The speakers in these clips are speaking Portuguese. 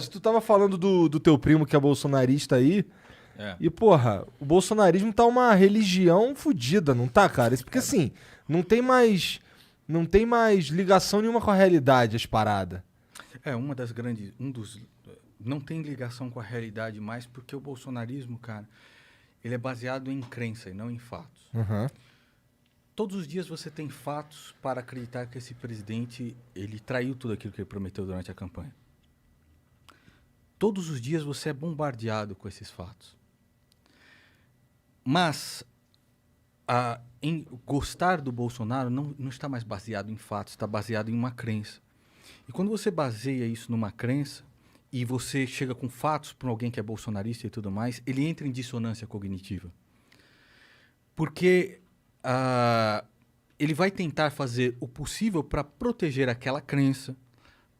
pô, tu tava falando do teu primo que é bolsonarista aí. É. E, porra, o bolsonarismo tá uma religião fodida, não tá, cara? Isso porque, assim, não tem mais ligação nenhuma com a realidade, as paradas. Uma das grandes... Não tem ligação com a realidade mais, porque o bolsonarismo, cara, ele é baseado em crença e não em fatos. Uhum. Todos os dias você tem fatos para acreditar que esse presidente, ele traiu tudo aquilo que ele prometeu durante a campanha. Todos os dias você é bombardeado com esses fatos. Mas em gostar do Bolsonaro não está mais baseado em fatos, está baseado em uma crença. E quando você baseia isso numa crença, e você chega com fatos para alguém que é bolsonarista e tudo mais, ele entra em dissonância cognitiva. Porque ele vai tentar fazer o possível para proteger aquela crença,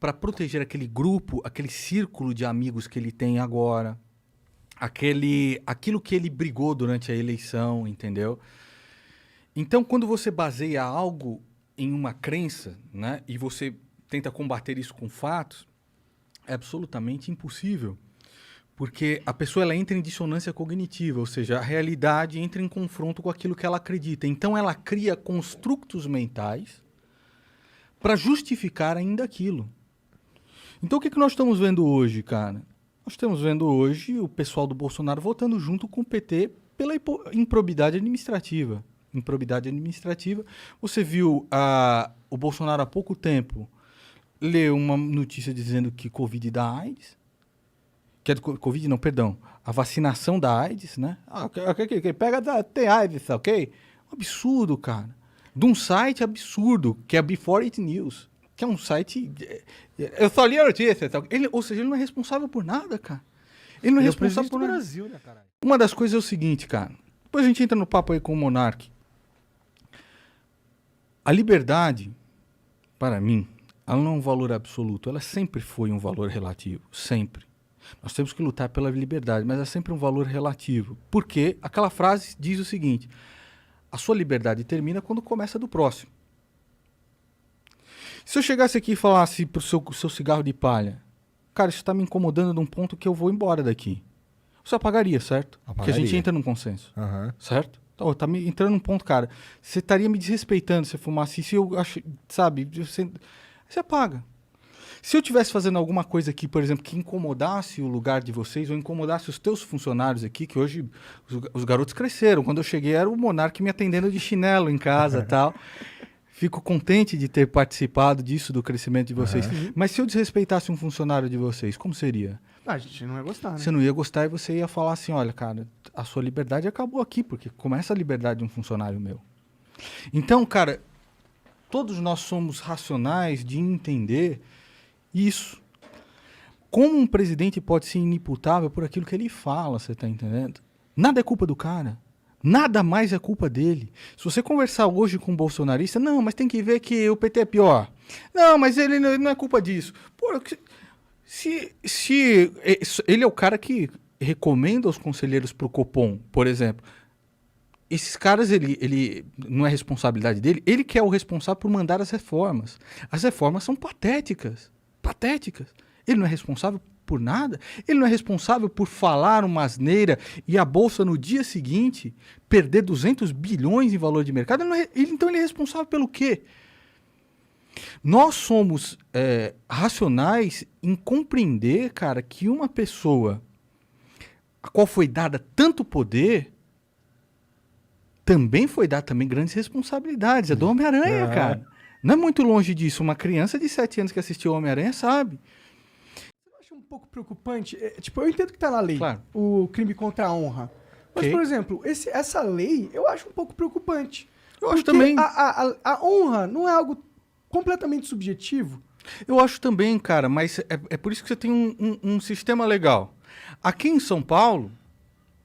para proteger aquele grupo, aquele círculo de amigos que ele tem agora, aquilo que ele brigou durante a eleição, entendeu? Então, quando você baseia algo em uma crença, né, e você tenta combater isso com fatos, é absolutamente impossível. Porque a pessoa ela entra em dissonância cognitiva, ou seja, a realidade entra em confronto com aquilo que ela acredita. Então, ela cria construtos mentais para justificar ainda aquilo. Então, o que nós estamos vendo hoje, cara? Nós estamos vendo hoje o pessoal do Bolsonaro votando junto com o PT pela improbidade administrativa. Improbidade administrativa. Você viu o Bolsonaro há pouco tempo ler uma notícia dizendo que Covid dá AIDS. Que é do Covid, não, perdão. A vacinação da AIDS, né? Quem pega tem AIDS, ok? Um absurdo, cara. De um site absurdo, que é Before It News. Que é um site... Eu só li a notícia. Ou seja, ele não é responsável por nada, cara. Ele não é responsável por nada. Brasil, né, caralho? Uma das coisas é o seguinte, cara. Depois a gente entra no papo aí com o Monark. A liberdade, para mim, ela não é um valor absoluto. Ela sempre foi um valor relativo. Sempre. Nós temos que lutar pela liberdade, mas é sempre um valor relativo. Porque aquela frase diz o seguinte: a sua liberdade termina quando começa a do próximo. Se eu chegasse aqui e falasse pro seu cigarro de palha, cara, isso está me incomodando num ponto que eu vou embora daqui. Você apagaria, certo? Porque a gente entra num consenso. Uhum. Certo? Então, tá me entrando num ponto, cara. Você estaria me desrespeitando se eu fumasse isso, eu acho, sabe? Você apaga. Se eu estivesse fazendo alguma coisa aqui, por exemplo, que incomodasse o lugar de vocês, ou incomodasse os teus funcionários aqui, que hoje os garotos cresceram. Quando eu cheguei, era o Monark me atendendo de chinelo em casa e tal. Fico contente de ter participado disso, do crescimento de vocês. Uhum. Mas se eu desrespeitasse um funcionário de vocês, como seria? A gente não ia gostar, né? Você não ia gostar e você ia falar assim, olha, cara, a sua liberdade acabou aqui, porque começa a liberdade de um funcionário meu. Então, cara, todos nós somos racionais de entender isso. Como um presidente pode ser inimputável por aquilo que ele fala, você tá entendendo? Nada é culpa do cara. Nada mais é culpa dele. Se você conversar hoje com um bolsonarista, não, mas tem que ver que o PT é pior. Não, mas ele não é culpa disso. Pô, se ele é o cara que recomenda os conselheiros pro Copom, por exemplo, esses caras, ele não é responsabilidade dele, ele que é o responsável por mandar as reformas. As reformas são patéticas. Patéticas. Ele não é responsável por nada. Ele não é responsável por falar uma asneira e a Bolsa no dia seguinte perder 200 bilhões em valor de mercado. Então ele é responsável pelo quê? Nós somos racionais em compreender, cara, que uma pessoa a qual foi dada tanto poder também foi dada grandes responsabilidades. É do Homem-Aranha, cara. Não é muito longe disso. Uma criança de 7 anos que assistiu o Homem-Aranha sabe. Eu acho um pouco preocupante. Tipo, eu entendo que tá na lei, Claro. o crime contra a honra. Mas, Ok. por exemplo, essa lei eu acho um pouco preocupante. Eu acho Porque também. A honra não é algo completamente subjetivo. Eu acho também, cara, mas é por isso que você tem um sistema legal. Aqui em São Paulo,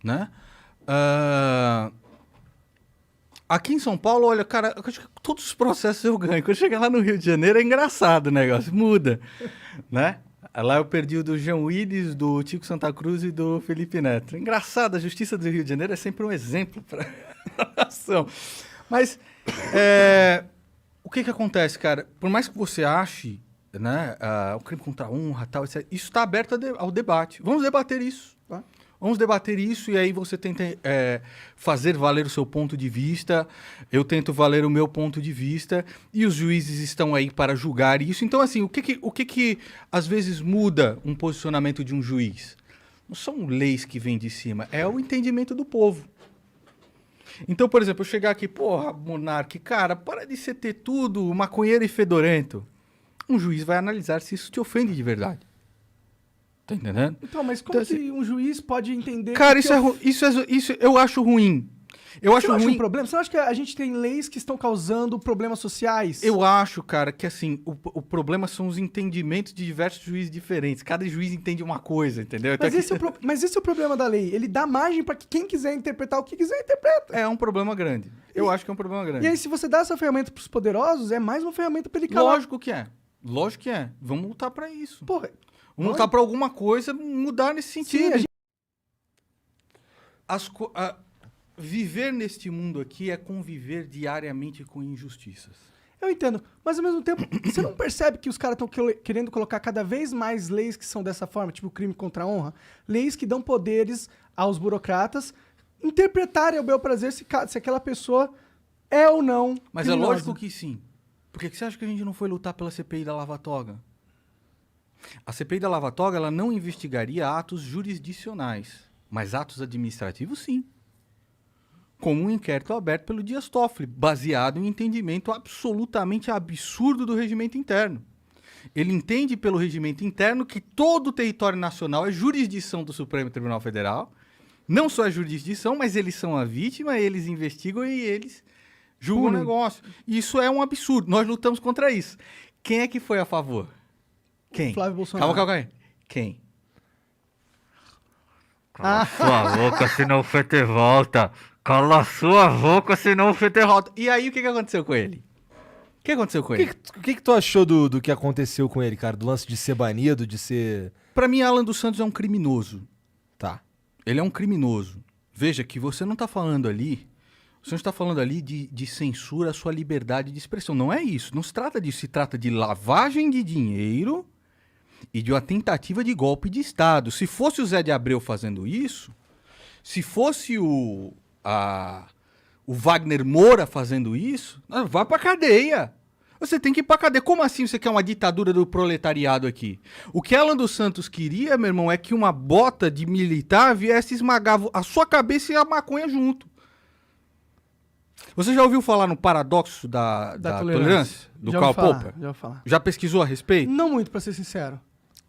né? Aqui em São Paulo, olha, cara, eu acho que todos os processos eu ganho. Quando chegar lá no Rio de Janeiro é engraçado o negócio, muda, né? Lá eu perdi o do João Willis, do Tico Santa Cruz e do Felipe Neto. Engraçado, a Justiça do Rio de Janeiro é sempre um exemplo para a nação. Mas o que acontece, cara? Por mais que você ache né? O crime contra a honra, tal, etc. Isso está aberto ao debate. Vamos debater isso. Tá. Vamos debater isso e aí você tenta fazer valer o seu ponto de vista, eu tento valer o meu ponto de vista e os juízes estão aí para julgar isso. Então, assim, o que às vezes muda um posicionamento de um juiz? Não são leis que vêm de cima, é o entendimento do povo. Então, por exemplo, eu chegar aqui, porra, Monark, cara, para de ser ter tudo maconheiro e fedorento. Um juiz vai analisar se isso te ofende de verdade. Tá entendendo? Então, mas como Então, que um juiz pode entender... Cara, que isso eu acho ruim. Eu Você acho não acha ruim. um problema? Você não acha que a gente tem leis que estão causando problemas sociais? Eu acho, cara, que assim, o problema são os entendimentos de diversos juízes diferentes. Cada juiz entende uma coisa, entendeu? Mas esse é o problema da lei. Ele dá margem para que quem quiser interpretar o que quiser, interpreta. É um problema grande. Eu acho que é um problema grande. E aí, se você dá essa ferramenta pros poderosos, é mais uma ferramenta pra ele calar. Lógico que é. Lógico que é. Vamos lutar pra isso. Porra, Vamos lutar pra alguma coisa mudar nesse sentido. sim, Viver neste mundo aqui é conviver diariamente com injustiças. eu entendo. Mas ao mesmo tempo, você não percebe que os caras estão querendo colocar cada vez mais leis que são dessa forma, tipo crime contra a honra? Leis que dão poderes aos burocratas interpretarem ao bel prazer se aquela pessoa é ou não Mas criminosa. é lógico que sim. Por que você acha que a gente não foi lutar pela CPI da Lava Toga? A CPI da Lava Toga, ela não investigaria atos jurisdicionais, mas atos administrativos, sim. Como um inquérito aberto pelo Dias Toffoli, baseado em um entendimento absolutamente absurdo do regimento interno. Ele entende pelo regimento interno que todo o território nacional é jurisdição do Supremo Tribunal Federal. Não só é jurisdição, mas eles são a vítima, eles investigam e eles julgam o negócio. Isso é um absurdo. Nós lutamos contra isso. Quem é que foi a favor? Quem? Flávio Bolsonaro. Calma aí. Quem? Cala sua boca, senão o Fetter volta. Cala sua boca, senão o Fetter volta. E aí, o que aconteceu com ele? O que aconteceu com ele? O que tu achou do que aconteceu com ele, cara? Do lance de ser banido, de ser... Pra mim, Alan dos Santos é um criminoso. Tá. Ele é um criminoso. Veja que você não está falando ali... Você não está falando ali de censura à sua liberdade de expressão. Não é isso. Não se trata disso. Se trata de lavagem de dinheiro e de uma tentativa de golpe de Estado. Se fosse o Zé de Abreu fazendo isso, se fosse o Wagner Moura fazendo isso, vai pra cadeia. Você tem que ir pra cadeia. Como assim você quer uma ditadura do proletariado aqui? O que Alan dos Santos queria, meu irmão, é que uma bota de militar viesse esmagar a sua cabeça e a maconha junto. Você já ouviu falar no paradoxo da tolerância? Do Já Karl ouvi falar, Popper? já ouvi falar. Já pesquisou a respeito? Não muito, pra ser sincero.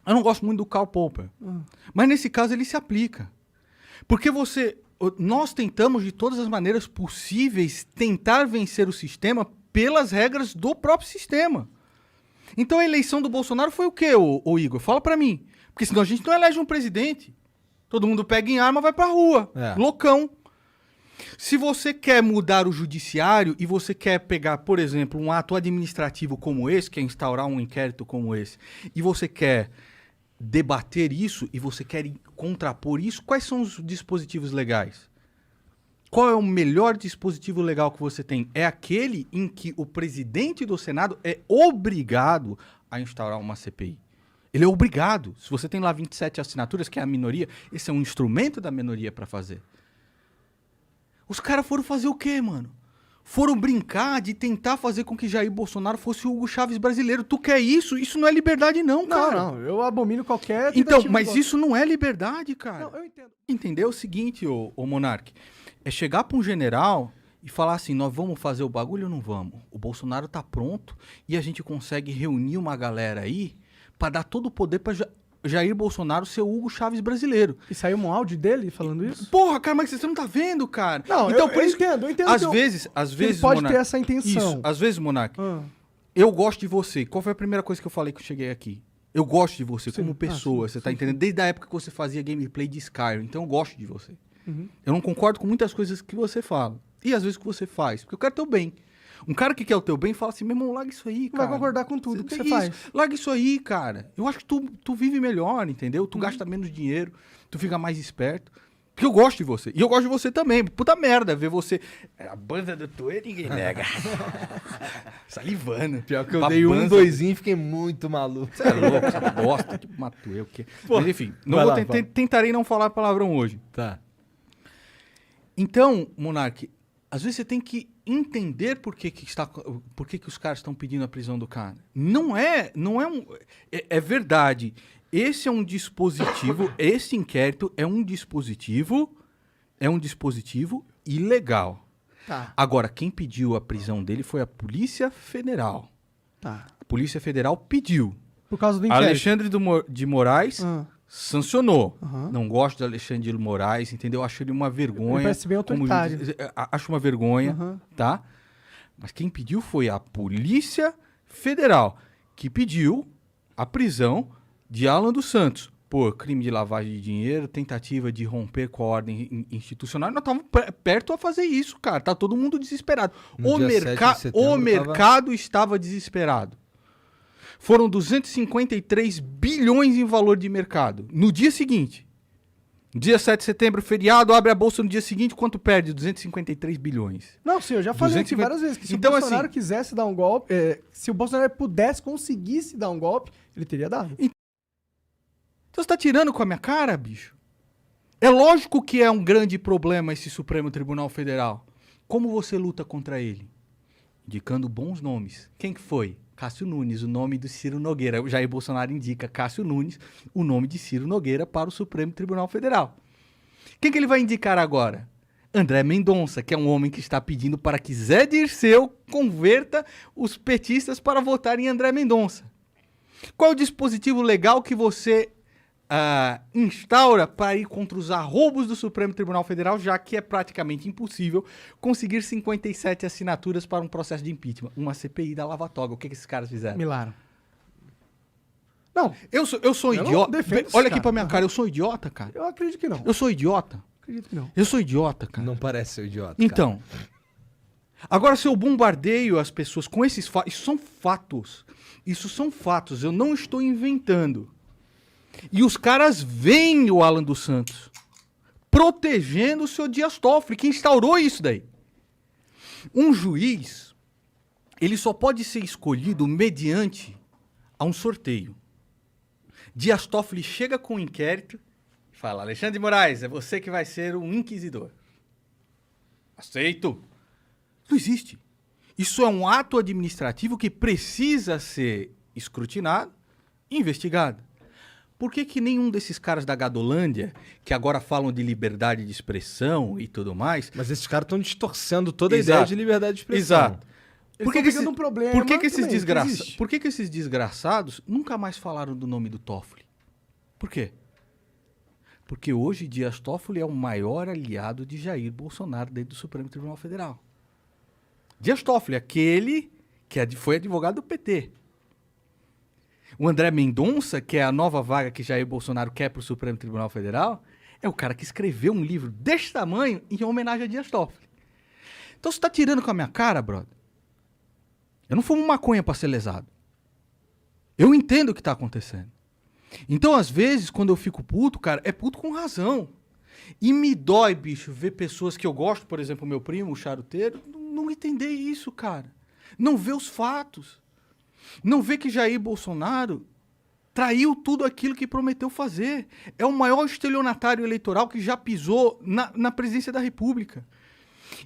Eu não gosto muito do Karl Popper. Mas nesse caso ele se aplica. Porque nós tentamos de todas as maneiras possíveis tentar vencer o sistema pelas regras do próprio sistema. Então a eleição do Bolsonaro foi o quê, ô Igor? Fala pra mim. Porque senão a gente não elege um presidente. Todo mundo pega em arma e vai pra rua. É. Loucão. Se você quer mudar o judiciário e você quer pegar, por exemplo, um ato administrativo como esse, que é instaurar um inquérito como esse, e você quer debater isso e você quer contrapor isso, quais são os dispositivos legais? Qual é o melhor dispositivo legal que você tem? É aquele em que o presidente do Senado é obrigado a instaurar uma CPI. Ele é obrigado. Se você tem lá 27 assinaturas, que é a minoria, esse é um instrumento da minoria para fazer. Os caras foram fazer o quê, mano? Foram brincar de tentar fazer com que Jair Bolsonaro fosse o Hugo Chávez brasileiro. Tu quer isso? Isso não é liberdade não, cara. Não, eu abomino qualquer... Então, tentativa mas de isso não é liberdade, cara. Não, eu entendo. Entendeu o seguinte, ô Monark? É chegar pra um general e falar assim, nós vamos fazer o bagulho ou não vamos? O Bolsonaro tá pronto e a gente consegue reunir uma galera aí pra dar todo o poder pra Jair Bolsonaro ser o Hugo Chaves brasileiro. E saiu um áudio dele falando isso? Porra, cara, mas você não tá vendo, cara? Não, então, eu entendo. Às que vezes, ele pode Monark, ter essa intenção. Isso, às vezes, Monark, Ah. eu gosto de você. Qual foi a primeira coisa que eu falei que eu cheguei aqui? Eu gosto de você Sim. como pessoa, Sim, você tá sim, entendendo? Desde a época que você fazia gameplay de Skyrim, então eu gosto de você. Uhum. Eu não concordo com muitas coisas que você fala. E às vezes que você faz, porque eu quero teu bem. Um cara que quer o teu bem fala assim, meu irmão, larga isso aí, Não cara. vai concordar com tudo que você isso, faz. Larga isso aí, cara. Eu acho que tu vive melhor, entendeu? Tu gasta menos dinheiro, tu fica mais esperto. Porque eu gosto de você. E eu gosto de você também. Puta merda ver você... A banda do Tuê ninguém nega. Salivando. Pior que eu dei um, doisinho e fiquei muito maluco. Você é louco, você bosta. Que Matuê, o quê? Mas enfim, vai lá, vai. tentarei não falar palavrão hoje. Tá. Então, Monark, às vezes você tem que entender por que os caras estão pedindo a prisão do cara. Não é um... É verdade. Esse é um dispositivo, esse inquérito é um dispositivo ilegal. Tá, Agora, quem pediu a prisão dele foi a Polícia Federal. tá. A Polícia Federal pediu. Por causa do inquérito. Alexandre de Moraes Ah, sancionou. aham. Não gosto do Alexandre de Moraes, entendeu? Acho ele uma vergonha. Ele parece bem autoritário. Acho uma vergonha, Aham. tá? Mas quem pediu foi a Polícia Federal, que pediu a prisão de Alan dos Santos por crime de lavagem de dinheiro, tentativa de romper com a ordem institucional. Nós estávamos perto a fazer isso, cara. Tá todo mundo desesperado. No dia 7 de setembro O mercado estava desesperado. Foram 253 bilhões em valor de mercado. No dia seguinte, dia 7 de setembro, feriado, abre a bolsa no dia seguinte, quanto perde? 253 bilhões. Não, sim, eu já falei aqui 250. várias vezes que se Então, o Bolsonaro assim- quisesse dar um golpe, se o Bolsonaro conseguisse dar um golpe, ele teria dado. Então você tá tirando com a minha cara, bicho? É lógico que é um grande problema esse Supremo Tribunal Federal. Como você luta contra ele? Indicando bons nomes. Quem que foi? Cássio Nunes, o nome do Ciro Nogueira. O Jair Bolsonaro indica Cássio Nunes, o nome de Ciro Nogueira para o Supremo Tribunal Federal. Quem que ele vai indicar agora? André Mendonça, que é um homem que está pedindo para que Zé Dirceu converta os petistas para votar em André Mendonça. Qual é o dispositivo legal que você instaura para ir contra os arroubos do Supremo Tribunal Federal, já que é praticamente impossível conseguir 57 assinaturas para um processo de impeachment? Uma CPI da Lava Toga. O que esses caras fizeram? Milagre. Não, Eu sou Eu não idiota. defendo esse Olha aqui cara. pra minha cara, eu sou idiota, cara. eu acredito que não. Eu sou idiota. Acredito que não. Eu sou idiota, cara. Não parece ser idiota. Então, agora se eu bombardeio as pessoas com esses fatos, isso são fatos. Isso são fatos, eu não estou inventando. E os caras veem o Alan dos Santos protegendo o seu Dias Toffoli, que instaurou isso daí. Um juiz, ele só pode ser escolhido mediante a um sorteio. Dias Toffoli chega com o inquérito e fala: Alexandre de Moraes, é você que vai ser um inquisidor. Aceito. Não existe. Isso é um ato administrativo que precisa ser escrutinado e investigado. Por que nenhum desses caras da Gadolândia, que agora falam de liberdade de expressão e tudo mais... Mas esses caras estão distorcendo toda a Exato. ideia de liberdade de expressão. Exato. Eles estão pegando um problema Por que esses também, que existe. Por que esses desgraçados nunca mais falaram do nome do Toffoli? Por quê? Porque hoje Dias Toffoli é o maior aliado de Jair Bolsonaro dentro do Supremo Tribunal Federal. Dias Toffoli, aquele que foi advogado do PT. O André Mendonça, que é a nova vaga que Jair Bolsonaro quer para o Supremo Tribunal Federal, é o cara que escreveu um livro desse tamanho em homenagem a Dias Toffoli. Então você tá tirando com a minha cara, brother? Eu não fumo maconha para ser lesado. Eu entendo o que tá acontecendo. Então, às vezes, quando eu fico puto, cara, é puto com razão. E me dói, bicho, ver pessoas que eu gosto, por exemplo, o meu primo, o charuteiro, não entender isso, cara. Não ver os fatos. Não ver que Jair Bolsonaro traiu tudo aquilo que prometeu fazer. É o maior estelionatário eleitoral que já pisou na presidência da República.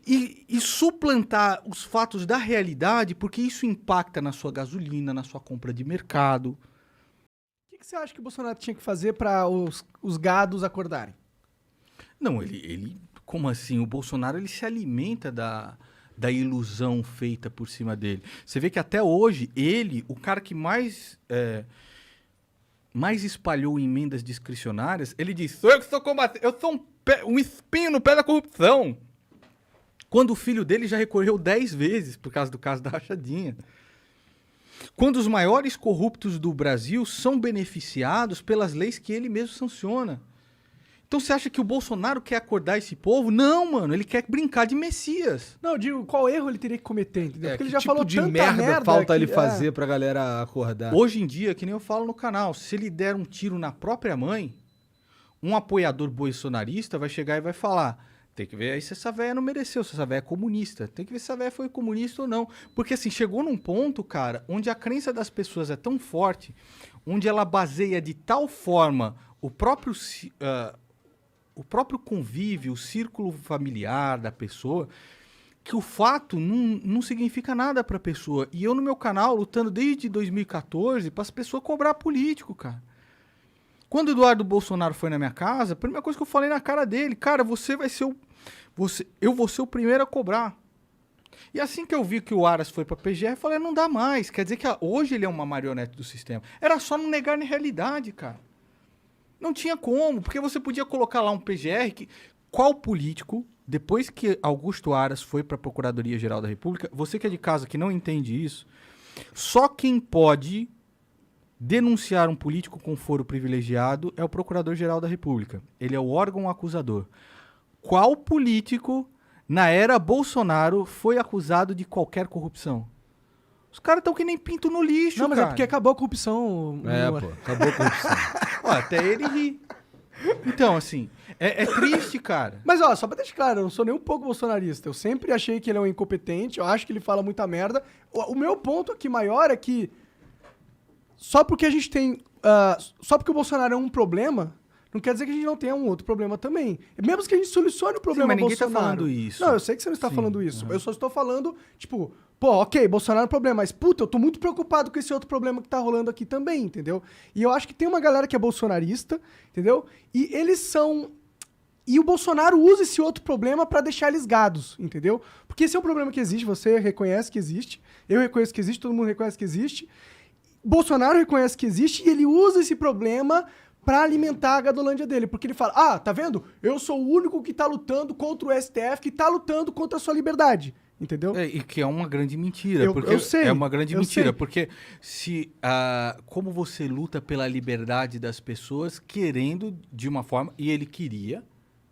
E suplantar os fatos da realidade, porque isso impacta na sua gasolina, na sua compra de mercado. O que você acha que o Bolsonaro tinha que fazer para os gados acordarem? Não, ele... Como assim? O Bolsonaro, ele se alimenta da ilusão feita por cima dele. Você vê que até hoje, o cara que mais espalhou emendas discricionárias, ele diz: sou eu que sou combatente, eu sou um espinho no pé da corrupção. Quando o filho dele já recorreu 10 vezes por causa do caso da rachadinha. Quando os maiores corruptos do Brasil são beneficiados pelas leis que ele mesmo sanciona. Então você acha que o Bolsonaro quer acordar esse povo? Não, mano, ele quer brincar de Messias. Não, eu digo, qual erro ele teria que cometer, entendeu? Porque ele já tipo falou de tanta merda falta ele que- fazer pra galera acordar. Hoje em dia, que nem eu falo no canal, se ele der um tiro na própria mãe, Um apoiador bolsonarista vai chegar e vai falar: tem que ver aí se essa véia não mereceu, se essa véia é comunista. Tem que ver se essa véia foi comunista ou não. Porque assim, chegou num ponto, cara, onde a crença das pessoas é tão forte, onde ela baseia de tal forma o próprio convívio, o círculo familiar da pessoa, que o fato não significa nada pra pessoa. E eu no meu canal, lutando desde 2014 para as pessoas cobrar político, cara. Quando o Eduardo Bolsonaro foi na minha casa, a primeira coisa que eu falei na cara dele: cara, você vai ser eu vou ser o primeiro a cobrar. E assim que eu vi que o Aras foi pra PGR, eu falei: não dá mais. Quer dizer que hoje ele é uma marionete do sistema. Era só não negar na realidade, cara. Não tinha como, porque você podia colocar lá um PGR que... Qual político, depois que Augusto Aras foi pra Procuradoria-Geral da República, você que é de casa que não entende isso, só quem pode denunciar um político com foro privilegiado é o Procurador-Geral da República. Ele é o órgão acusador. Qual político, na era Bolsonaro, foi acusado de qualquer corrupção? Os caras estão que nem pinto no lixo, Não, mas cara. é porque acabou a corrupção. Pô, acabou a corrupção. Ó, até ele ri. Então, assim, é triste, cara. Mas, ó, só pra deixar claro, eu não sou nem um pouco bolsonarista. Eu sempre achei que ele é um incompetente, eu acho que ele fala muita merda. O meu ponto aqui maior é que só porque a gente tem... só porque o Bolsonaro é um problema, não quer dizer que a gente não tenha um outro problema também. Mesmo que a gente solucione o problema mas ninguém tá Bolsonaro. falando isso. Não, eu sei que você não está Sim, falando isso. Eu só estou falando, tipo... Pô, ok, Bolsonaro é um problema, mas puta, eu tô muito preocupado com esse outro problema que tá rolando aqui também, entendeu? E eu acho que tem uma galera que é bolsonarista, entendeu? E eles são... E o Bolsonaro usa esse outro problema pra deixar eles gados, entendeu? Porque esse é um problema que existe, você reconhece que existe, eu reconheço que existe, todo mundo reconhece que existe. Bolsonaro reconhece que existe e ele usa esse problema pra alimentar a gadolândia dele. Porque ele fala: tá vendo? Eu sou o único que tá lutando contra o STF, que tá lutando contra a sua liberdade. Entendeu? E que é uma grande mentira. Eu sei, é uma grande eu mentira. sei. Porque como você luta pela liberdade das pessoas querendo de uma forma, e ele queria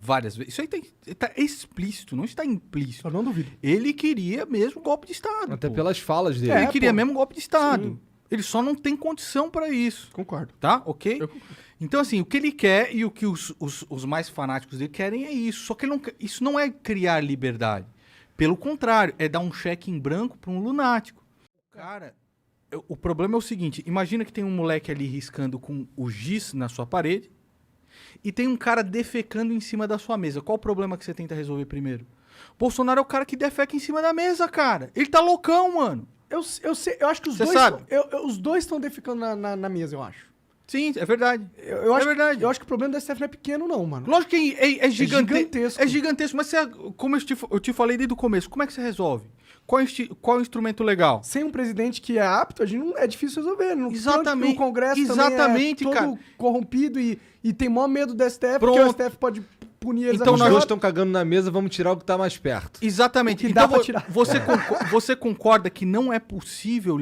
várias vezes. Isso aí tá explícito, não está implícito. Eu não duvido. Ele queria mesmo golpe de Estado. Até pô. pelas falas dele. Ele queria pô. mesmo golpe de Estado. Sim. Ele só não tem condição para isso. Concordo. Tá? Ok? Eu concordo. Então, assim, o que ele quer e o que os mais fanáticos dele querem é isso. Só que isso não é criar liberdade. Pelo contrário, é dar um cheque em branco para um lunático. Cara, o problema é o seguinte: imagina que tem um moleque ali riscando com o giz na sua parede e tem um cara defecando em cima da sua mesa. Qual o problema que você tenta resolver primeiro? Bolsonaro é o cara que defeca em cima da mesa, cara. Ele tá loucão, mano. Eu sei, eu acho que os Você dois... sabe? Os dois estão defecando na mesa, eu acho. Sim, é verdade. Eu é acho, verdade. Eu acho que o problema do STF não é pequeno, não, mano. Lógico que é gigantesco. É gigantesco, mas como eu te falei desde o começo, como é que você resolve? Qual é o instrumento legal? Sem um presidente que é apto, a gente não é difícil resolver. Não, Exatamente. O Congresso Exatamente, também é todo cara. corrompido e tem maior medo do STF, Pronto. porque o STF pode punir eles Então Os a dois maior. estão cagando na mesa, vamos tirar o que tá mais perto. Exatamente. O que Então dá pra tirar. você concorda que não é possível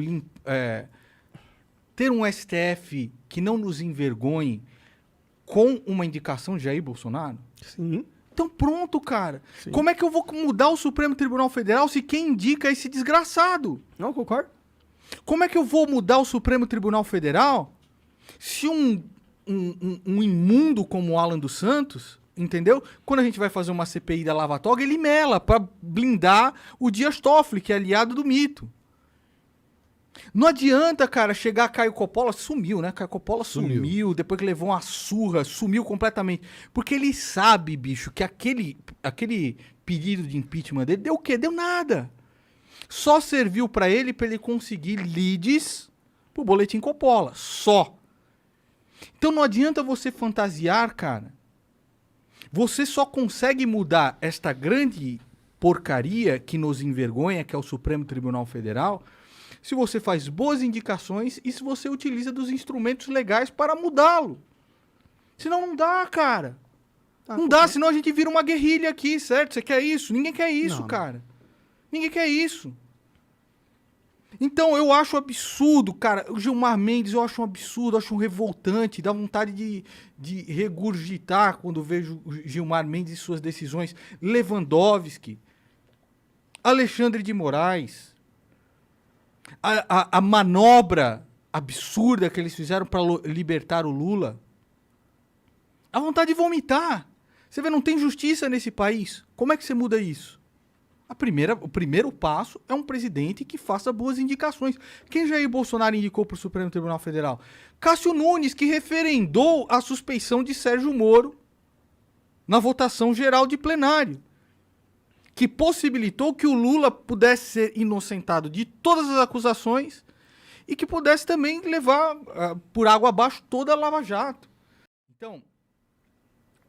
ter um STF que não nos envergonhe com uma indicação de Jair Bolsonaro? Sim. Então pronto, cara. Sim. Como é que eu vou mudar o Supremo Tribunal Federal se quem indica é esse desgraçado? Não, concordo. Como é que eu vou mudar o Supremo Tribunal Federal se um imundo como o Alan dos Santos, entendeu? Quando a gente vai fazer uma CPI da Lava Toga, ele mela pra blindar o Dias Toffoli, que é aliado do mito. Não adianta, cara, chegar Caio Coppola, sumiu, né? Caio Coppola sumiu, depois que levou uma surra, sumiu completamente. Porque ele sabe, bicho, que aquele pedido de impeachment dele deu o quê? Deu nada. Só serviu pra ele conseguir leads pro boletim Coppola. Só. Então não adianta você fantasiar, cara. Você só consegue mudar esta grande porcaria que nos envergonha, que é o Supremo Tribunal Federal, se você faz boas indicações e se você utiliza dos instrumentos legais para mudá-lo. Senão não dá, cara. Não dá, senão a gente vira uma guerrilha aqui, certo? Você quer isso? Ninguém quer isso, Não. cara. Ninguém quer isso. Então, eu acho absurdo, cara. O Gilmar Mendes eu acho um absurdo, eu acho um revoltante. Dá vontade de regurgitar quando vejo o Gilmar Mendes e suas decisões. Lewandowski, Alexandre de Moraes, a manobra absurda que eles fizeram para libertar o Lula. A vontade de vomitar. Você vê, não tem justiça nesse país. Como é que você muda isso? O primeiro passo é um presidente que faça boas indicações. Quem Jair Bolsonaro indicou para o Supremo Tribunal Federal? Cássio Nunes, que referendou a suspeição de Sérgio Moro na votação geral de plenário, que possibilitou que o Lula pudesse ser inocentado de todas as acusações e que pudesse também levar por água abaixo toda a Lava Jato. Então,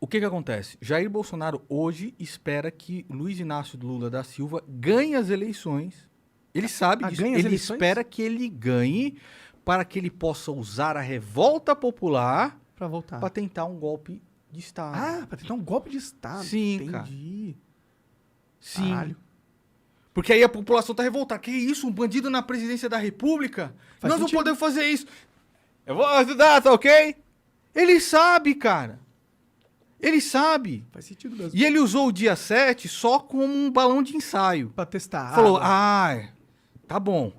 o que acontece? Jair Bolsonaro hoje espera que Luiz Inácio Lula da Silva ganhe as eleições. Ele sabe disso. Ele espera que ele ganhe para que ele possa usar a revolta popular Pra voltar. para tentar um golpe de Estado. Ah, pra tentar um golpe de Estado. Sim, entendi. Sim. Caralho. Porque aí a população tá revoltada. Que isso? Um bandido na presidência da República? Faz Nós sentido. não podemos fazer isso. Eu vou ajudar, tá ok? Ele sabe, cara. Ele sabe. Faz sentido mesmo. E ele usou o dia 7 só como um balão de ensaio. Pra testar. Falou, tá bom.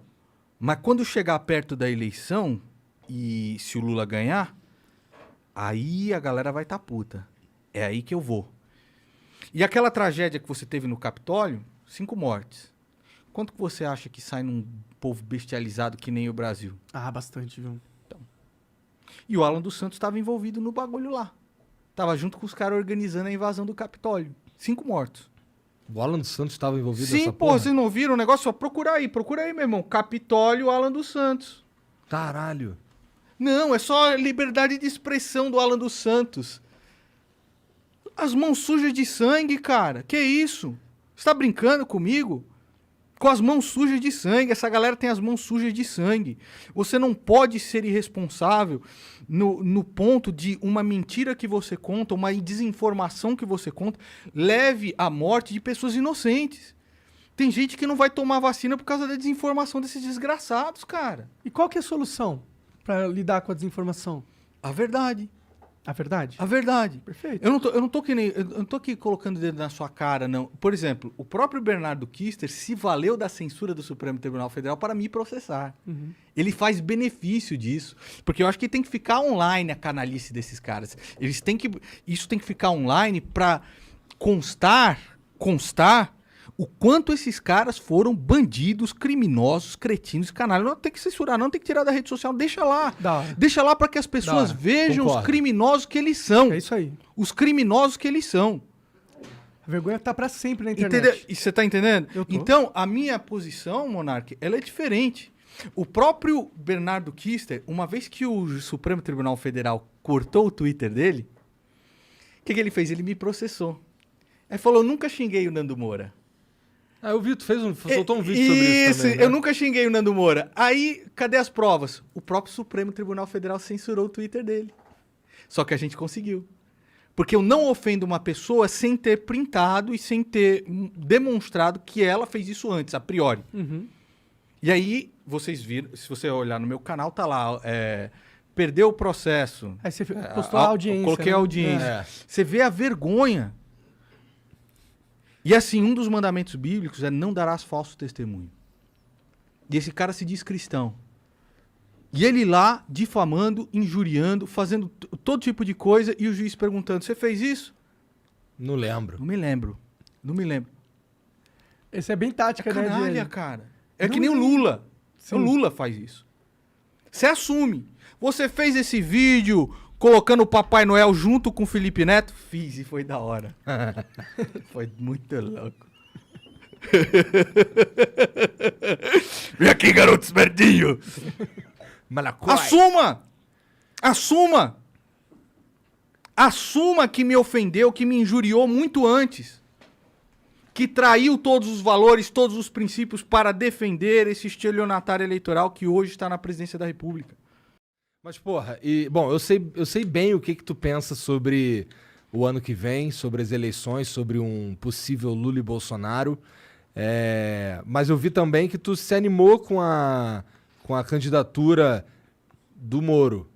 Mas quando chegar perto da eleição, e se o Lula ganhar, aí a galera vai tá puta. É aí que eu vou. E aquela tragédia que você teve no Capitólio, 5 mortes. Quanto que você acha que sai num povo bestializado que nem o Brasil? Bastante, viu? E o Alan dos Santos estava envolvido no bagulho lá. Tava junto com os caras organizando a invasão do Capitólio. 5 mortos. O Alan dos Santos estava envolvido Sim, nessa pô, porra? vocês não viram o negócio? Só procura aí, meu irmão. Capitólio, Alan dos Santos. Caralho. Não, é só liberdade de expressão do Alan dos Santos. As mãos sujas de sangue, cara. Que isso? Você tá brincando comigo? Com as mãos sujas de sangue. Essa galera tem as mãos sujas de sangue. Você não pode ser irresponsável no ponto de uma mentira que você conta, uma desinformação que você conta, leve à morte de pessoas inocentes. Tem gente que não vai tomar vacina por causa da desinformação desses desgraçados, cara. E qual que é a solução pra lidar com a desinformação? A verdade. A verdade? A verdade. Perfeito. Eu não tô aqui colocando o dedo na sua cara, não. Por exemplo, o próprio Bernardo Kister se valeu da censura do Supremo Tribunal Federal para me processar. Ele faz benefício disso. Porque eu acho que tem que ficar online a canalice desses caras. Isso tem que ficar online para constar o quanto esses caras foram bandidos, criminosos, cretinos, canalhas. Não tem que censurar, não tem que tirar da rede social, deixa lá. Da hora. Deixa lá para que as pessoas Da hora. vejam Concordo. os criminosos que eles são. É isso aí. Os criminosos que eles são. A vergonha tá pra sempre na internet. Entendeu? E você tá entendendo? Eu tô. Então, a minha posição, Monark, ela é diferente. O próprio Bernardo Kister, uma vez que o Supremo Tribunal Federal cortou o Twitter dele, o que ele fez? Ele me processou. Aí falou, nunca xinguei o Nando Moura. Ah, eu vi, tu soltou um vídeo sobre isso também, né? Eu nunca xinguei o Nando Moura. Aí, cadê as provas? O próprio Supremo Tribunal Federal censurou o Twitter dele. Só que a gente conseguiu. Porque eu não ofendo uma pessoa sem ter printado e sem ter demonstrado que ela fez isso antes, a priori. E aí, vocês viram, se você olhar no meu canal, tá lá, perdeu o processo. Aí você postou a audiência. Coloquei né? a audiência. É. Você vê a vergonha. E assim, um dos mandamentos bíblicos é não darás falso testemunho. E esse cara se diz cristão. E ele lá, difamando, injuriando, fazendo todo tipo de coisa, e o juiz perguntando, você fez isso? Não lembro. Não me lembro. Não me lembro. Esse é bem tática, É né? canalha, de- cara. É Não que nem o lembro. Lula. Sim. O Lula faz isso. Você assume. Você fez esse vídeo colocando o Papai Noel junto com o Felipe Neto? Fiz e foi da hora. Foi muito louco. Vem aqui, garoto espertinho. Malacói. Assuma! Assuma! Assuma que me ofendeu, que me injuriou muito antes. Que traiu todos os valores, todos os princípios para defender esse estelionatário eleitoral que hoje está na presidência da República. Mas, porra, bom, eu sei bem o que tu pensa sobre o ano que vem, sobre as eleições, sobre um possível Lula e Bolsonaro. Mas eu vi também que tu se animou com a candidatura do Moro.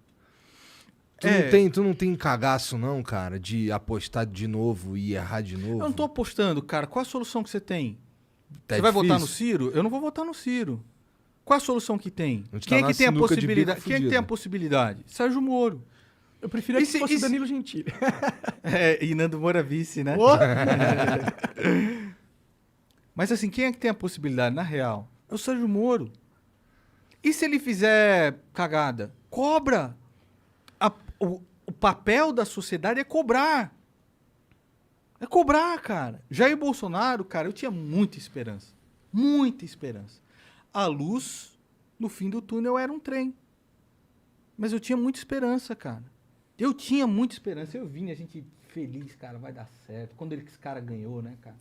Tu não tem cagaço, não, cara, de apostar de novo e errar de novo? Eu não tô apostando, cara. Qual a solução que você tem? Tá Você vai votar no difícil? Ciro? Eu não vou votar no Ciro. Qual a solução que tem? A gente Quem tá é que na tem a sinuca de bico possibilidade? Quem é que tem a fudido. possibilidade? Sérgio Moro. Eu preferia que fosse o Danilo Gentili. E Nando Moura vice, né? Mas assim, quem é que tem a possibilidade, na real? É o Sérgio Moro. E se ele fizer cagada? Cobra! O papel da sociedade é cobrar. É cobrar, cara. Jair Bolsonaro, cara, eu tinha muita esperança. Muita esperança. A luz no fim do túnel era um trem. Mas eu tinha muita esperança, cara. Eu tinha muita esperança. Eu vim, a gente feliz, cara, vai dar certo. Quando esse cara ganhou, né, cara?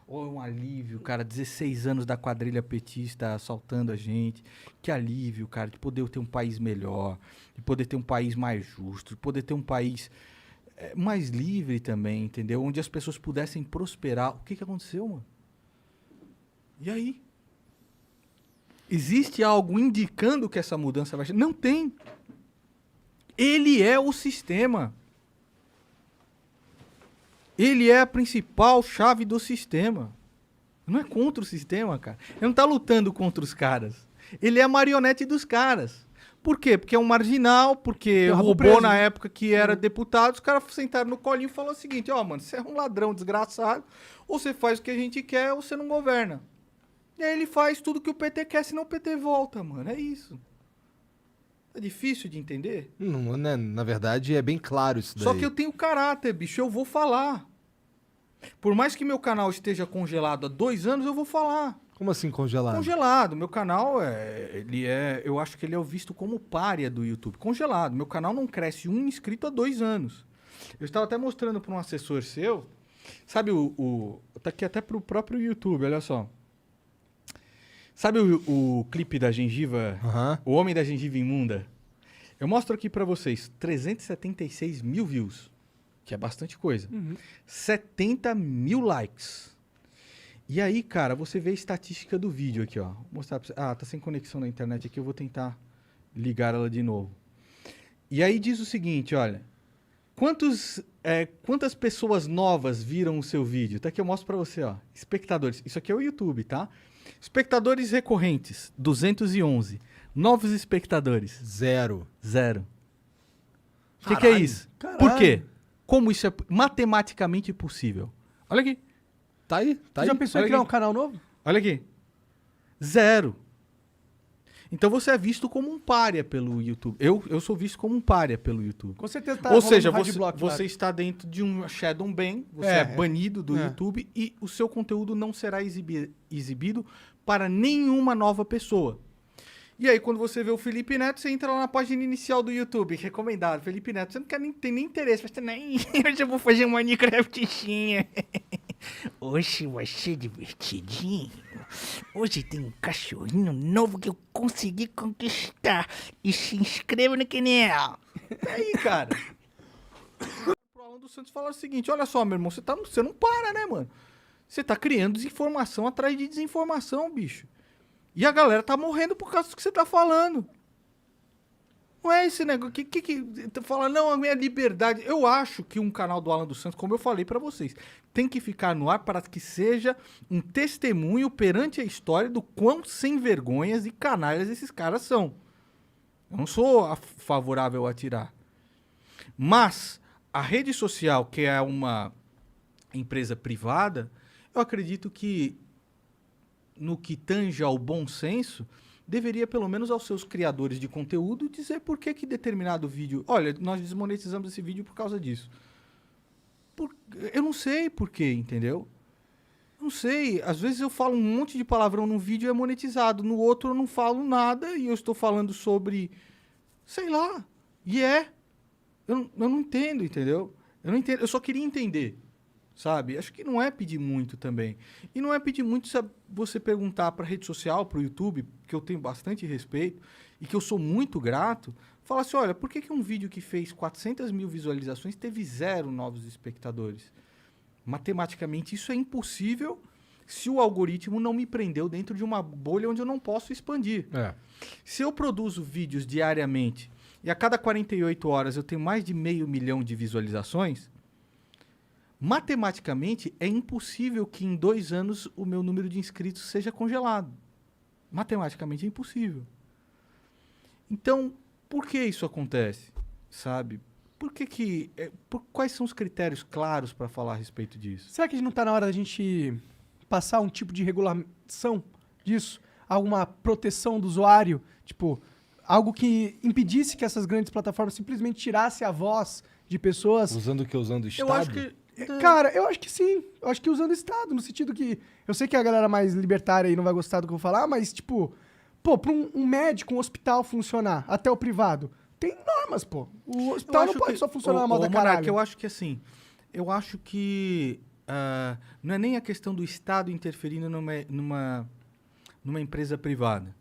Ou é um alívio, cara, 16 anos da quadrilha petista assaltando a gente. Que alívio, cara, de poder ter um país melhor, de poder ter um país mais justo, de poder ter um país mais livre também, entendeu? Onde as pessoas pudessem prosperar. O que aconteceu, mano? E aí? Existe algo indicando que essa mudança vai ser? Não tem. Ele é o sistema. Ele é a principal chave do sistema. Não é contra o sistema, cara. Ele não tá lutando contra os caras. Ele é a marionete dos caras. Por quê? Porque é um marginal, porque roubou na época que era deputado. Os caras sentaram no colinho e falaram o seguinte: ó, mano, você é um ladrão desgraçado. Ou você faz o que a gente quer, ou você não governa. E aí ele faz tudo que o PT quer, senão o PT volta, mano. É isso. É difícil de entender? Não, né? Na verdade, é bem claro isso daí. Só que eu tenho caráter, bicho. Eu vou falar. Por mais que meu canal esteja congelado há 2 anos, eu vou falar. Como assim congelado? Congelado. Meu canal, eu acho que ele é visto como pária do YouTube. Congelado. Meu canal não cresce um inscrito há 2 anos. Eu estava até mostrando para um assessor seu. Sabe tá aqui até pro próprio YouTube, olha só. Sabe o clipe da gengiva, O Homem da Gengiva Imunda? Eu mostro aqui pra vocês, 376 mil views, que é bastante coisa. 70 mil likes. E aí, cara, você vê a estatística do vídeo aqui, ó. Vou mostrar pra você. Ah, tá sem conexão na internet aqui, eu vou tentar ligar ela de novo. E aí diz o seguinte, olha. Quantas pessoas novas viram o seu vídeo? Tá aqui, eu mostro pra você, ó. Espectadores. Isso aqui é o YouTube, tá? Espectadores recorrentes, 211. Novos espectadores, 0. O que é isso? Caralho. Por quê? Como isso é matematicamente possível? Olha aqui. Tá aí, tá aí. Já pensou em olha criar aqui. um canal novo? Olha aqui. 0. Então você é visto como um pária pelo YouTube. Eu sou visto como um pária pelo YouTube. Com certeza tá Ou rolando seja, Radblock lá. você está dentro de um shadow ban, você é banido do É. YouTube e o seu conteúdo não será exibido para nenhuma nova pessoa. E aí, quando você vê o Felipe Neto, você entra lá na página inicial do YouTube, recomendado, Felipe Neto. Você não tem nem interesse, mas hoje eu vou fazer uma Minecraftinha. Hoje vai ser divertidinho. Hoje tem um cachorrinho novo que eu consegui conquistar. E se inscreva no canal. Aí, cara. O Alan dos Santos fala o seguinte: olha só, meu irmão, você não para, né, mano? Você tá criando desinformação atrás de desinformação, bicho. E a galera tá morrendo por causa do que você tá falando. Não é esse negócio. Fala, não, a minha liberdade. Eu acho que um canal do Alan dos Santos, como eu falei pra vocês, tem que ficar no ar para que seja um testemunho perante a história do quão sem vergonhas e canalhas esses caras são. Eu não sou favorável a tirar. Mas a rede social, que é uma empresa privada, eu acredito que no que tange ao bom senso, deveria, pelo menos aos seus criadores de conteúdo, dizer por que determinado vídeo... Olha, nós desmonetizamos esse vídeo por causa disso. Eu não sei por quê, entendeu? Não sei. Às vezes eu falo um monte de palavrão num vídeo e é monetizado. No outro eu não falo nada e eu estou falando sobre... Sei lá. E eu não entendo, entendeu? Eu não entendo. Eu só queria entender. Sabe? Acho que não é pedir muito também. E não é pedir muito se você perguntar para a rede social, para o YouTube, que eu tenho bastante respeito e que eu sou muito grato, falar assim, olha, por que um vídeo que fez 400 mil visualizações teve 0 novos espectadores? Matematicamente, isso é impossível se o algoritmo não me prendeu dentro de uma bolha onde eu não posso expandir. Se eu produzo vídeos diariamente e a cada 48 horas eu tenho mais de 500 mil de visualizações... Matematicamente, é impossível que em 2 anos o meu número de inscritos seja congelado. Matematicamente é impossível. Então, por que isso acontece? Sabe? Quais são os critérios claros para falar a respeito disso? Será que a gente não tá na hora da gente passar um tipo de regulação disso? Alguma proteção do usuário? Tipo, algo que impedisse que essas grandes plataformas simplesmente tirassem a voz de pessoas? Usando o que? Usando o Estado? Eu acho que... Cara, eu acho que sim. Eu acho que usando o Estado, no sentido que... Eu sei que a galera mais libertária aí não vai gostar do que eu vou falar, mas, tipo... Pô, pra um médico, um hospital funcionar, até o privado, tem normas, pô. O hospital não pode só funcionar na moda caralho. Eu acho que assim... Eu acho que... não é nem a questão do Estado interferindo numa empresa privada.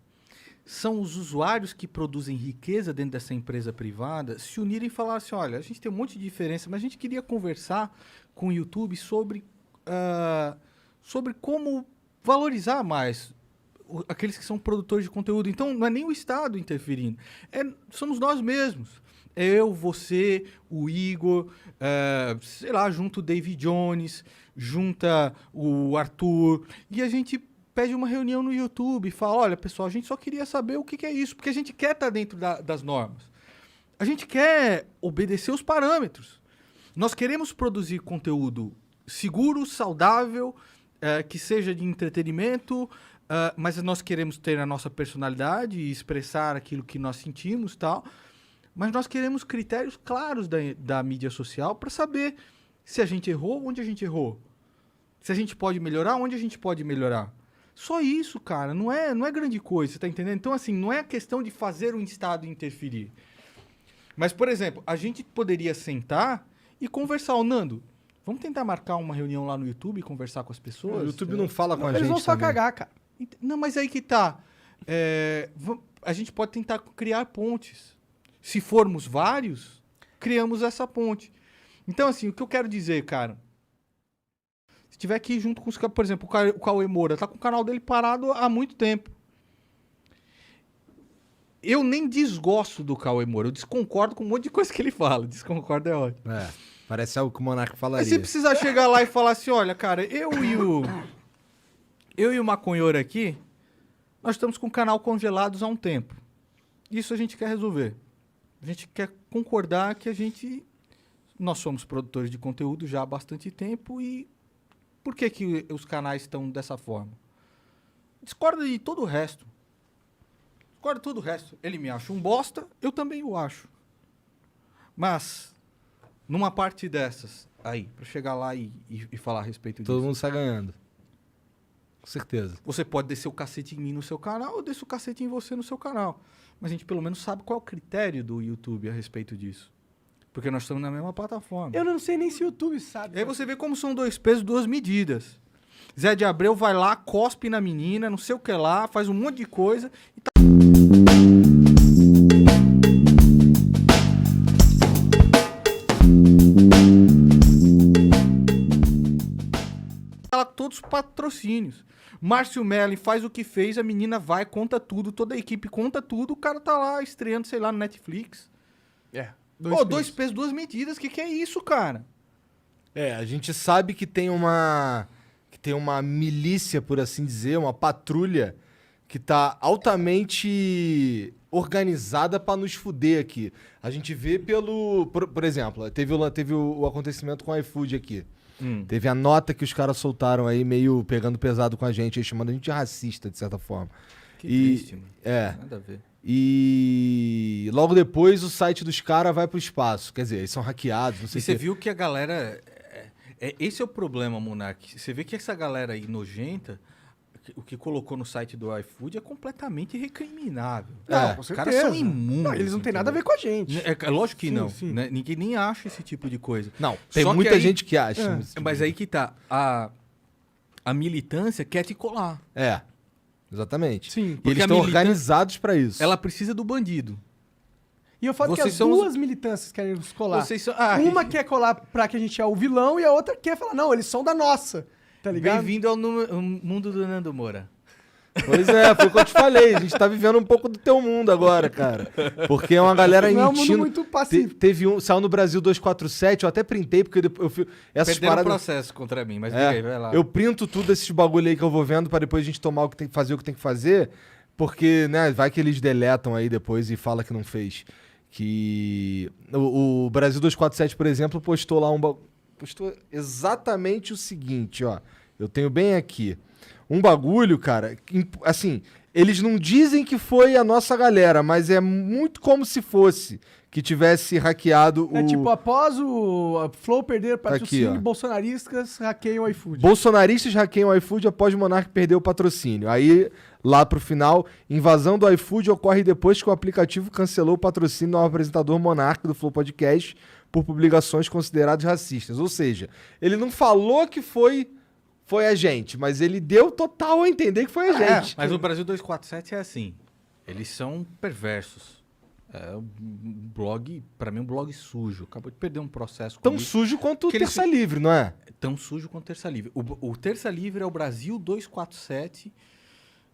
São os usuários que produzem riqueza dentro dessa empresa privada se unirem e falar assim, olha, a gente tem um monte de diferença, mas a gente queria conversar com o YouTube sobre como valorizar mais aqueles que são produtores de conteúdo. Então, não é nem o Estado interferindo, somos nós mesmos. Eu, você, o Igor, sei lá, junto o David Jones, junta o Arthur, e a gente pede uma reunião no YouTube e fala, olha, pessoal, a gente só queria saber o que é isso, porque a gente quer estar dentro das normas. A gente quer obedecer os parâmetros. Nós queremos produzir conteúdo seguro, saudável, que seja de entretenimento, mas nós queremos ter a nossa personalidade e expressar aquilo que nós sentimos e tal. Mas nós queremos critérios claros da mídia social para saber se a gente errou, onde a gente errou. Se a gente pode melhorar, onde a gente pode melhorar. Só isso, cara. Não é grande coisa, você tá entendendo? Então, assim, não é a questão de fazer o Estado interferir. Mas, por exemplo, a gente poderia sentar e conversar. Ô, Nando, vamos tentar marcar uma reunião lá no YouTube e conversar com as pessoas? O YouTube não fala com a gente. Eles vão só também. cagar, cara. Não, mas aí que tá. A gente pode tentar criar pontes. Se formos vários, criamos essa ponte. Então, assim, o que eu quero dizer, cara... Se tiver aqui junto com os... Por exemplo, o Cauê Moura tá com o canal dele parado há muito tempo. Eu nem desgosto do Cauê Moura. Eu desconcordo com um monte de coisa que ele fala. Desconcordo é ótimo. Parece algo que o Monark falaria. Mas se precisar chegar lá e falar assim, olha, cara, eu e o maconheiro aqui, nós estamos com o canal congelados há um tempo. Isso a gente quer resolver. A gente quer concordar que nós somos produtores de conteúdo já há bastante tempo e por que os canais estão dessa forma? Discorda de todo o resto. Discorda de todo o resto. Ele me acha um bosta, eu também o acho. Mas, numa parte dessas, aí, para chegar lá e falar a respeito disso. Todo mundo sai ganhando. Com certeza. Você pode descer o cacete em mim no seu canal ou descer o cacete em você no seu canal. Mas a gente pelo menos sabe qual é o critério do YouTube a respeito disso. Porque nós estamos na mesma plataforma. Eu não sei nem se o YouTube sabe. E aí você vê como são 2 pesos, 2 medidas. Zé de Abreu vai lá, cospe na menina, não sei o que lá, faz um monte de coisa e tá... Todos os patrocínios. Márcio Melling faz o que fez, a menina vai, conta tudo, toda a equipe conta tudo, o cara tá lá estreando, sei lá, no Netflix. 2 pesos, 2 medidas, que é isso, cara? A gente sabe que tem uma milícia, por assim dizer, uma patrulha que tá altamente organizada pra nos fuder aqui. A gente vê por exemplo, teve o acontecimento com o iFood aqui. Teve a nota que os caras soltaram aí, meio pegando pesado com a gente, aí chamando a gente de racista, de certa forma. Que triste, mano. Nada a ver. E logo depois o site dos caras vai pro espaço. Quer dizer, eles são hackeados, não sei E você viu que a galera... esse é o problema, Monark. Você vê que essa galera aí nojenta, o que colocou no site do iFood é completamente recriminável. Não, com Os certeza. caras são imundos. Não, eles não têm nada a ver com a gente. É lógico que Sim, não. sim. Né? Ninguém nem acha esse tipo de coisa. Não, tem Só que muita aí- gente que acha. Mas aí que tá. A militância quer te colar. Exatamente. Sim. E Porque eles a estão militância- organizados pra isso. Ela precisa do bandido. E eu falo que Vocês as são os- duas militâncias querem nos colar. Vocês são... Uma quer colar pra que a gente é o vilão e a outra quer falar, não, eles são da nossa. Tá ligado? Bem-vindo ao mundo do Nando Moura. Pois é, foi o que eu te falei. A gente tá vivendo um pouco do teu mundo agora, cara. Porque é uma galera Não é um mundo mentindo. muito pacífico. Saiu no Brasil 247, eu até printei, porque eu fui. Essas Perderam o paradas. processo contra mim, mas diga aí, vai lá. Eu printo tudo esses bagulho aí que eu vou vendo pra depois a gente tomar o que tem que fazer, o que tem que fazer. Porque, né, vai que eles deletam aí depois e fala que não fez. Que o Brasil 247, por exemplo, postou lá postou exatamente o seguinte, ó. Eu tenho bem aqui. Um bagulho, cara, assim, eles não dizem que foi a nossa galera, mas é muito como se fosse que tivesse hackeado É tipo, após o Flow perder patrocínio, Aqui, ó. bolsonaristas hackeiam o iFood. Bolsonaristas hackeiam o iFood após o Monark perder o patrocínio. Aí, lá pro final, invasão do iFood ocorre depois que o aplicativo cancelou o patrocínio ao apresentador Monark do Flow Podcast por publicações consideradas racistas. Ou seja, ele não falou que foi a gente, mas ele deu total a entender que foi a gente. Mas o Brasil 247 é assim. Eles são perversos. É um blog, pra mim, um blog sujo. Acabou de perder um processo Tão comigo. sujo quanto o Que eles- Terça Livre, não é? Tão sujo quanto Terça Livre. O Terça Livre é o Brasil 247.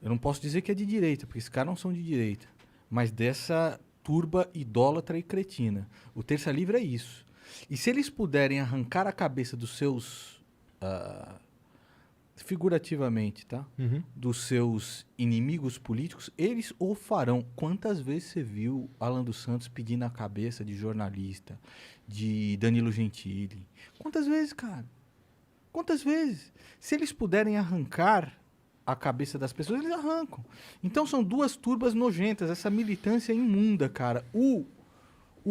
Eu não posso dizer que é de direita, porque esses caras não são de direita. Mas dessa turba idólatra e cretina. O Terça Livre é isso. E se eles puderem arrancar a cabeça dos seus... figurativamente, tá? Dos seus inimigos políticos, eles o farão. Quantas vezes você viu Alan dos Santos pedindo a cabeça de jornalista, de Danilo Gentili? Quantas vezes, cara? Quantas vezes? Se eles puderem arrancar a cabeça das pessoas, eles arrancam. Então são duas turbas nojentas, essa militância imunda, cara. O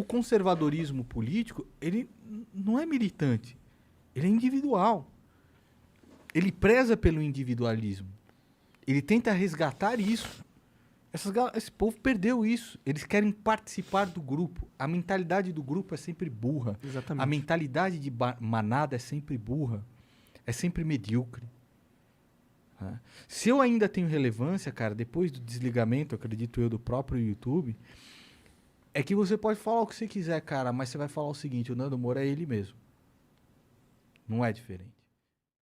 conservadorismo político, ele não é militante, ele é individual. Ele preza pelo individualismo. Ele tenta resgatar isso. Esse povo perdeu isso. Eles querem participar do grupo. A mentalidade do grupo é sempre burra. Exatamente. A mentalidade de manada é sempre burra. É sempre medíocre. Né? Se eu ainda tenho relevância, cara, depois do desligamento, acredito eu, do próprio YouTube, é que você pode falar o que você quiser, cara, mas você vai falar o seguinte, o Nando Moura é ele mesmo. Não é diferente.